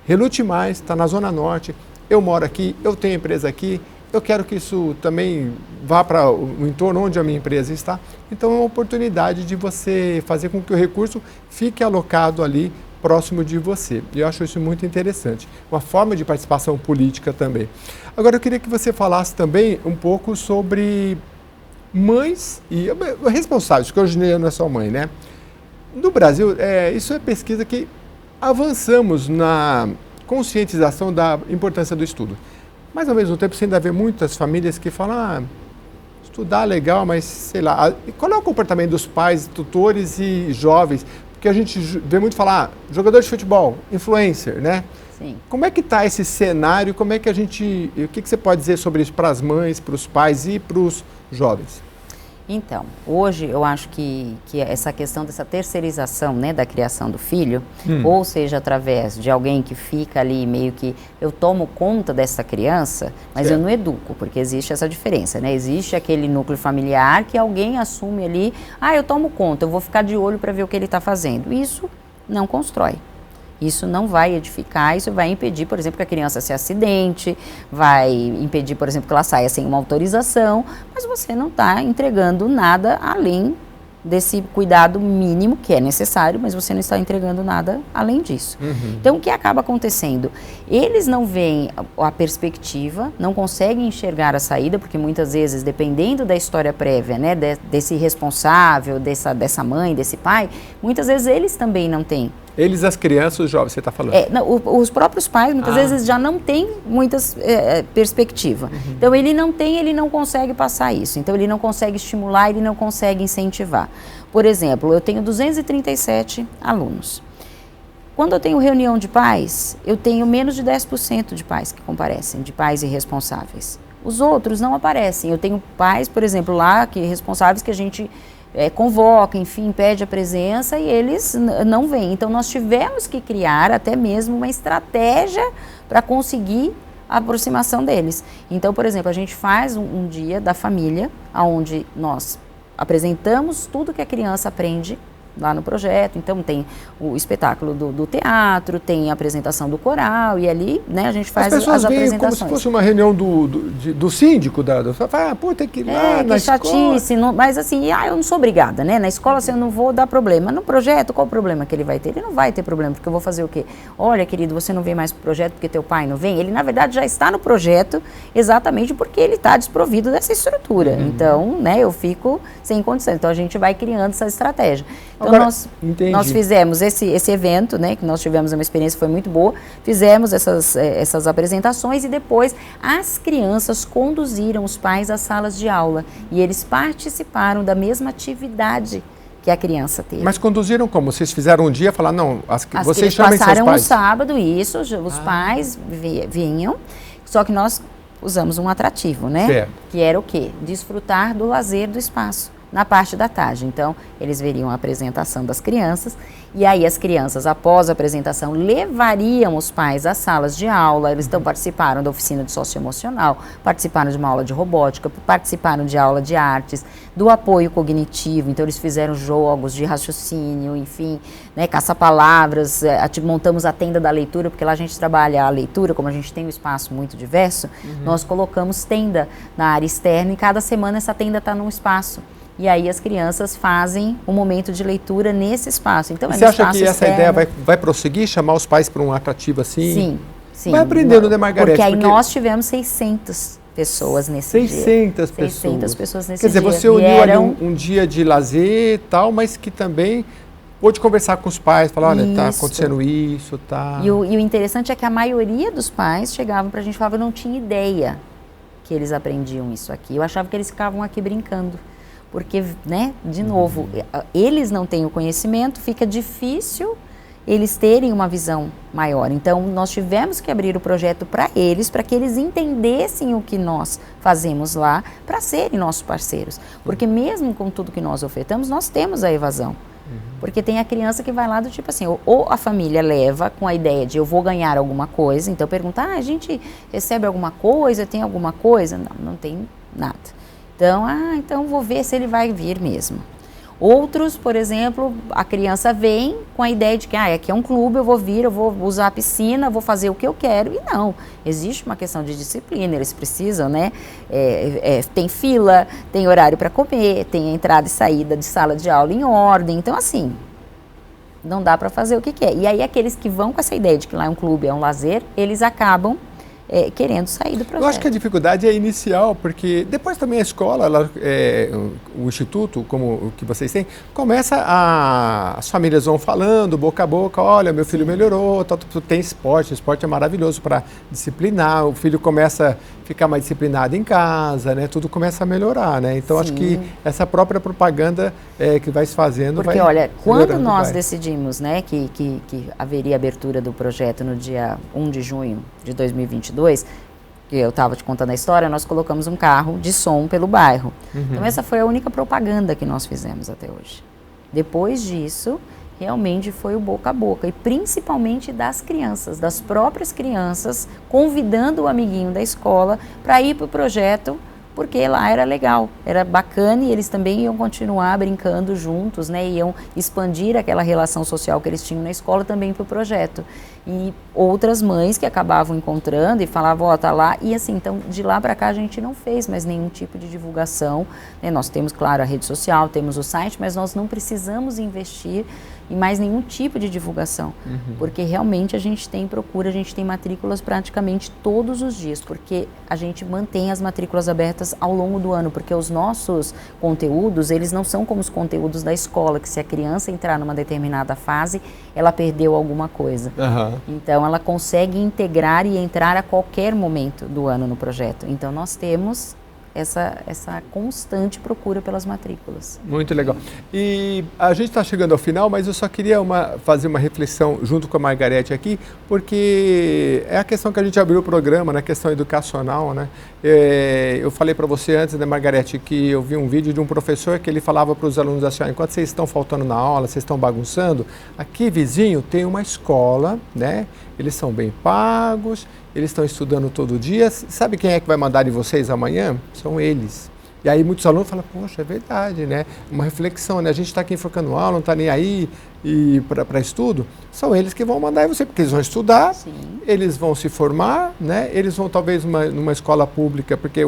Relute Mais, está na Zona Norte, eu moro aqui, eu tenho empresa aqui, eu quero que isso também vá para o entorno onde a minha empresa está. Então é uma oportunidade de você fazer com que o recurso fique alocado ali próximo de você. E eu acho isso muito interessante. Uma forma de participação política também. Agora eu queria que você falasse também um pouco sobre mães e responsáveis, porque hoje não é só mãe, né? No Brasil, isso é pesquisa que avançamos na conscientização da importância do estudo. Mas, ao mesmo tempo, você ainda vê muitas famílias que falam, estudar é legal, mas, sei lá, qual é o comportamento dos pais, tutores e jovens? Porque a gente vê muito falar, jogador de futebol, influencer, né? Sim. Como é que está esse cenário? Como é que o que você pode dizer sobre isso para as mães, para os pais e para os jovens? Então, hoje eu acho que essa questão dessa terceirização, né, da criação do filho, ou seja, através de alguém que fica ali meio que eu tomo conta dessa criança, mas eu não educo, porque existe essa diferença, né? Existe aquele núcleo familiar que alguém assume ali, eu tomo conta, eu vou ficar de olho para ver o que ele está fazendo. Isso não constrói. Isso não vai edificar, isso vai impedir, por exemplo, que a criança se acidente, vai impedir, por exemplo, que ela saia sem uma autorização, mas você não está entregando nada além desse cuidado mínimo que é necessário, mas você não está entregando nada além disso. Então, o que acaba acontecendo? Eles não veem a perspectiva, não conseguem enxergar a saída, porque muitas vezes, dependendo da história prévia, né, desse responsável, dessa mãe, desse pai, muitas vezes eles também não têm. Eles, as crianças, os jovens, você está falando? Os próprios pais, muitas vezes, já não têm muitas perspectiva. Então, ele não consegue passar isso. Então, ele não consegue estimular, ele não consegue incentivar. Por exemplo, eu tenho 237 alunos. Quando eu tenho reunião de pais, eu tenho menos de 10% de pais que comparecem, de pais irresponsáveis. Os outros não aparecem. Eu tenho pais, por exemplo, lá, responsáveis que a gente convoca, enfim, pede a presença e eles não vêm. Então, nós tivemos que criar até mesmo uma estratégia para conseguir a aproximação deles. Então, por exemplo, a gente faz um dia da família, onde nós apresentamos tudo que a criança aprende lá no projeto. Então tem o espetáculo do teatro, tem a apresentação do coral e ali, né, a gente faz as apresentações. As pessoas veem como se fosse uma reunião do síndico, tem que ir lá na chatice, escola. Mas assim, eu não sou obrigada, né? Na escola assim, eu não vou dar problema. No projeto, qual o problema que ele vai ter? Ele não vai ter problema, porque eu vou fazer o quê? Olha, querido, você não vem mais pro projeto porque teu pai não vem? Ele, na verdade, já está no projeto exatamente porque ele está desprovido dessa estrutura. Então, né, eu fico sem condição. Então, a gente vai criando essa estratégia. Então, agora, nós fizemos esse evento, né, que nós tivemos uma experiência, foi muito boa, fizemos essas apresentações e depois as crianças conduziram os pais às salas de aula e eles participaram da mesma atividade que a criança teve. Mas conduziram como? Vocês fizeram um dia, falaram, não, vocês chamem seus pais? Passaram um sábado, isso, os pais vinham, só que nós usamos um atrativo, né? Certo. Que era o quê? Desfrutar do lazer do espaço. Na parte da tarde. Então, eles veriam a apresentação das crianças e aí as crianças, após a apresentação, levariam os pais às salas de aula. Eles então participaram da oficina de socioemocional, participaram de uma aula de robótica, participaram de aula de artes, do apoio cognitivo. Então, eles fizeram jogos de raciocínio, enfim, né, caça-palavras, montamos a tenda da leitura, porque lá a gente trabalha a leitura, como a gente tem um espaço muito diverso, nós colocamos tenda na área externa e cada semana essa tenda está num espaço. E aí as crianças fazem um momento de leitura nesse espaço. Então, você acha que essa ideia vai prosseguir, chamar os pais para um atrativo assim? Sim. Vai aprendendo, né, Margarete? Porque aí nós tivemos 600 pessoas nesse dia. 600 pessoas. 600 pessoas nesse dia. Quer dizer, você uniu ali um dia de lazer e tal, mas que também pôde conversar com os pais, falar, olha, está acontecendo isso, tá... E o interessante é que a maioria dos pais chegavam para a gente e falavam, eu não tinha ideia que eles aprendiam isso aqui. Eu achava que eles ficavam aqui brincando. Porque, né, de novo, eles não têm o conhecimento, fica difícil eles terem uma visão maior. Então, nós tivemos que abrir o projeto para eles, para que eles entendessem o que nós fazemos lá, para serem nossos parceiros. Porque mesmo com tudo que nós ofertamos, nós temos a evasão. Porque tem a criança que vai lá do tipo assim, ou a família leva com a ideia de eu vou ganhar alguma coisa, então pergunta, a gente recebe alguma coisa, tem alguma coisa? Não, não tem nada. Então, então vou ver se ele vai vir mesmo. Outros, por exemplo, a criança vem com a ideia de que aqui é um clube, eu vou vir, eu vou usar a piscina, eu vou fazer o que eu quero. E não, existe uma questão de disciplina, eles precisam, né? Tem fila, tem horário para comer, tem entrada e saída de sala de aula em ordem. Então, assim, não dá para fazer o que quer. E aí, aqueles que vão com essa ideia de que lá é um clube, é um lazer, eles acabam querendo sair do projeto. Eu acho que a dificuldade é inicial, porque depois também a escola, o instituto, como o que vocês têm, começa as famílias vão falando, boca a boca, olha, meu filho melhorou, tem esporte, o esporte é maravilhoso para disciplinar, o filho começa a ficar mais disciplinado em casa, né? Tudo começa a melhorar, né? Então, acho que essa própria propaganda que vai se fazendo porque, olha, quando nós decidimos, né, que haveria abertura do projeto no dia 1 de junho de 2022, que eu estava te contando a história, nós colocamos um carro de som pelo bairro. Então, essa foi a única propaganda que nós fizemos até hoje. Depois disso, realmente foi o boca a boca, e principalmente das crianças, das próprias crianças, convidando o amiguinho da escola para ir para o projeto, porque lá era legal, era bacana e eles também iam continuar brincando juntos, né? Iam expandir aquela relação social que eles tinham na escola também para o projeto. E outras mães que acabavam encontrando e falavam, tá lá, e assim, então de lá para cá a gente não fez mais nenhum tipo de divulgação, né? Nós temos, claro, a rede social, temos o site, mas nós não precisamos investir em mais nenhum tipo de divulgação, porque realmente a gente tem procura, a gente tem matrículas praticamente todos os dias, porque a gente mantém as matrículas abertas ao longo do ano, porque os nossos conteúdos, eles não são como os conteúdos da escola, que se a criança entrar numa determinada fase, ela perdeu alguma coisa. Então, ela consegue integrar e entrar a qualquer momento do ano no projeto. Então, nós temos essa constante procura pelas matrículas. Muito legal. E a gente está chegando ao final, mas eu só queria fazer uma reflexão junto com a Margarete aqui, porque é a questão que a gente abriu o programa, né, questão educacional, né? Eu falei para você antes, né, Margarete, que eu vi um vídeo de um professor que ele falava para os alunos assim, enquanto vocês estão faltando na aula, vocês estão bagunçando, aqui vizinho tem uma escola, né? Eles são bem pagos, eles estão estudando todo dia. Sabe quem é que vai mandar em vocês amanhã? São eles. E aí muitos alunos falam, poxa, é verdade, né? Uma reflexão, né? A gente está aqui enfocando aula, não está nem aí para estudo. São eles que vão mandar em você, porque eles vão estudar, eles vão se formar, né? Eles vão talvez numa escola pública, porque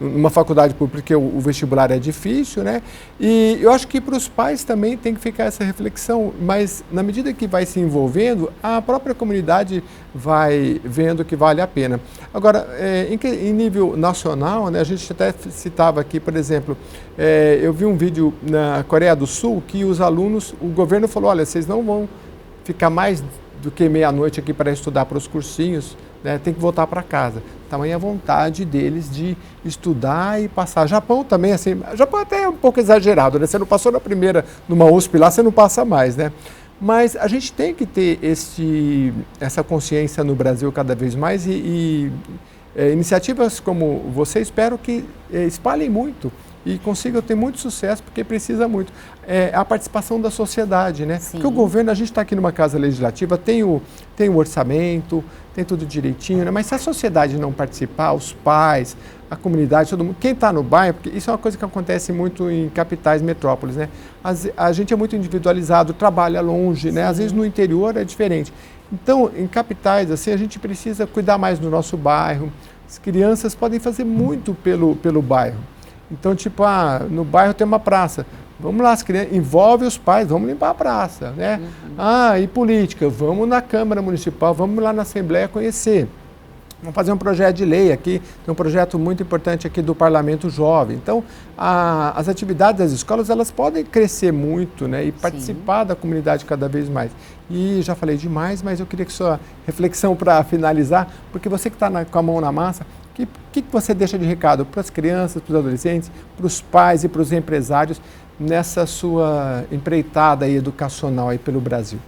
numa faculdade pública, porque o vestibular é difícil, né? E eu acho que para os pais também tem que ficar essa reflexão, mas na medida que vai se envolvendo, a própria comunidade vai vendo que vale a pena. Agora, em nível nacional, né, a gente até citava aqui, por exemplo, eu vi um vídeo na Coreia do Sul que os alunos, o governo falou, olha, vocês não vão ficar mais do que meia-noite aqui para estudar para os cursinhos, né, tem que voltar para casa. Tamanha a vontade deles de estudar e passar. Japão também, assim, Japão até é um pouco exagerado, né? Você não passou na primeira, numa USP lá, você não passa mais, né? Mas a gente tem que ter essa consciência no Brasil cada vez mais e iniciativas como você, espero que espalhem muito e consigam ter muito sucesso, porque precisa muito. A participação da sociedade, né? Sim. Porque o governo, a gente está aqui numa casa legislativa, tem o orçamento, tem tudo direitinho, né? Mas se a sociedade não participar, os pais, a comunidade, todo mundo, quem está no bairro, porque isso é uma coisa que acontece muito em capitais, metrópoles, né? A gente é muito individualizado, trabalha longe, né? Às vezes no interior é diferente. Então, em capitais, assim, a gente precisa cuidar mais do nosso bairro. As crianças podem fazer muito pelo bairro. Então, tipo, no bairro tem uma praça. Vamos lá, as crianças, envolve os pais, vamos limpar a praça, né? E política, vamos na Câmara Municipal, vamos lá na Assembleia conhecer. Vamos fazer um projeto de lei aqui, tem um projeto muito importante aqui do Parlamento Jovem. Então, as atividades das escolas, elas podem crescer muito, né, e participar da comunidade cada vez mais. E já falei demais, mas eu queria que sua reflexão para finalizar, porque você que está com a mão na massa, que você deixa de recado para as crianças, para os adolescentes, para os pais e para os empresários nessa sua empreitada aí educacional aí pelo Brasil?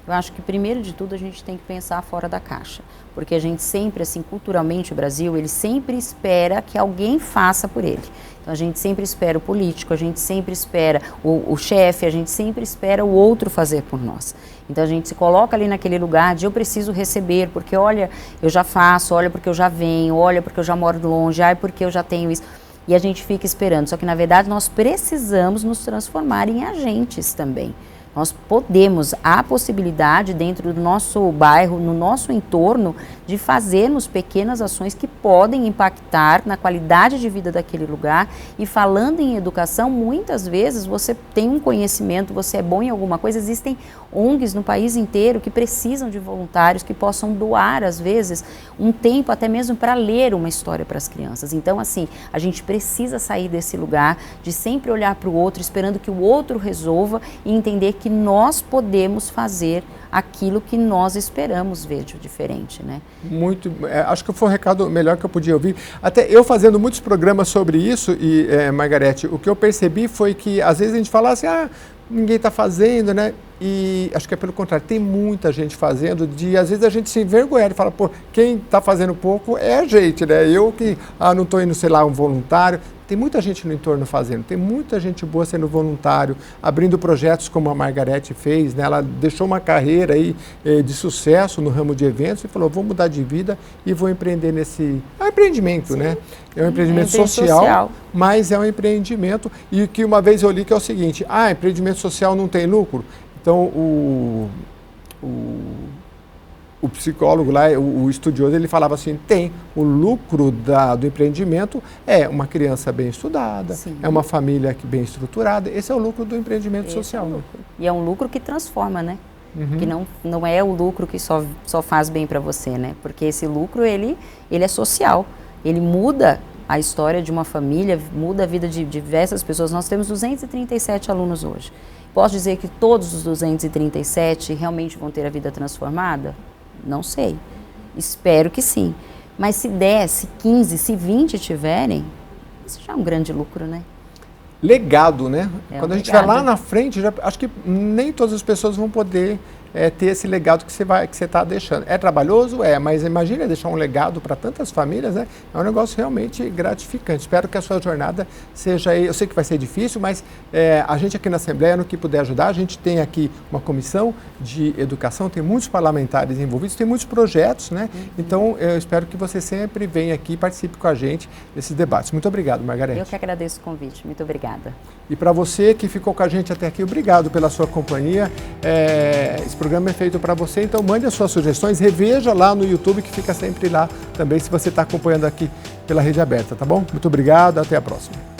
Eu acho que, primeiro de tudo, a gente tem que pensar fora da caixa, porque a gente sempre, assim, culturalmente, o Brasil, ele sempre espera que alguém faça por ele. Então, a gente sempre espera o político, a gente sempre espera o chefe, a gente sempre espera o outro fazer por nós. Então, a gente se coloca ali naquele lugar de eu preciso receber, porque, olha, eu já faço, olha, porque eu já venho, olha, porque eu já moro longe, ai, porque eu já tenho isso. E a gente fica esperando, só que, na verdade, nós precisamos nos transformar em agentes também. Nós podemos, há possibilidade dentro do nosso bairro, no nosso entorno, de fazermos pequenas ações que podem impactar na qualidade de vida daquele lugar. E falando em educação, muitas vezes você tem um conhecimento, você é bom em alguma coisa, existem ONGs no país inteiro que precisam de voluntários que possam doar, às vezes, um tempo até mesmo para ler uma história para as crianças. Então, assim, a gente precisa sair desse lugar de sempre olhar para o outro, esperando que o outro resolva e entender que nós podemos fazer aquilo que nós esperamos ver de diferente, né? Muito, acho que foi o recado melhor que eu podia ouvir. Até eu fazendo muitos programas sobre isso, e Margarete, o que eu percebi foi que às vezes a gente fala assim, ninguém está fazendo, né? E acho que é pelo contrário, tem muita gente fazendo, às vezes a gente se envergonha e fala, pô, quem está fazendo pouco é a gente, né? Eu que não estou indo, sei lá, um voluntário. Tem muita gente no entorno fazendo, tem muita gente boa sendo voluntário, abrindo projetos como a Margarete fez, né? Ela deixou uma carreira aí de sucesso no ramo de eventos e falou, vou mudar de vida e vou empreender nesse... É um empreendimento, sim, né? É um empreendimento social, mas é um empreendimento. E que uma vez eu li que é o seguinte, empreendimento social não tem lucro? Então, o psicólogo lá, o estudioso, ele falava assim, o lucro do empreendimento é uma criança bem estudada, sim, é uma família bem estruturada, esse é o lucro do empreendimento social. E é um lucro que transforma, né? Uhum. Que não é o lucro que só faz bem para você, né? Porque esse lucro, ele é social, ele muda a história de uma família, muda a vida de diversas pessoas. Nós temos 237 alunos hoje. Posso dizer que todos os 237 realmente vão ter a vida transformada? Não sei. Espero que sim. Mas se 10, se 15, se 20 tiverem, isso já é um grande lucro, né? Legado, né? Quando a gente vai lá na frente, acho que nem todas as pessoas vão poder ter esse legado que você está deixando. É trabalhoso? Mas imagina deixar um legado para tantas famílias, né? É um negócio realmente gratificante. Espero que a sua jornada seja... Eu sei que vai ser difícil, mas a gente aqui na Assembleia, no que puder ajudar, a gente tem aqui uma comissão de educação, tem muitos parlamentares envolvidos, tem muitos projetos, né? Uhum. Então, eu espero que você sempre venha aqui e participe com a gente desses debates. Muito obrigado, Margarete. Eu que agradeço o convite. Muito obrigada. E para você que ficou com a gente até aqui, obrigado pela sua companhia. Esse programa é feito para você, então mande as suas sugestões, reveja lá no YouTube, que fica sempre lá também, se você está acompanhando aqui pela Rede Aberta, tá bom? Muito obrigado, até a próxima.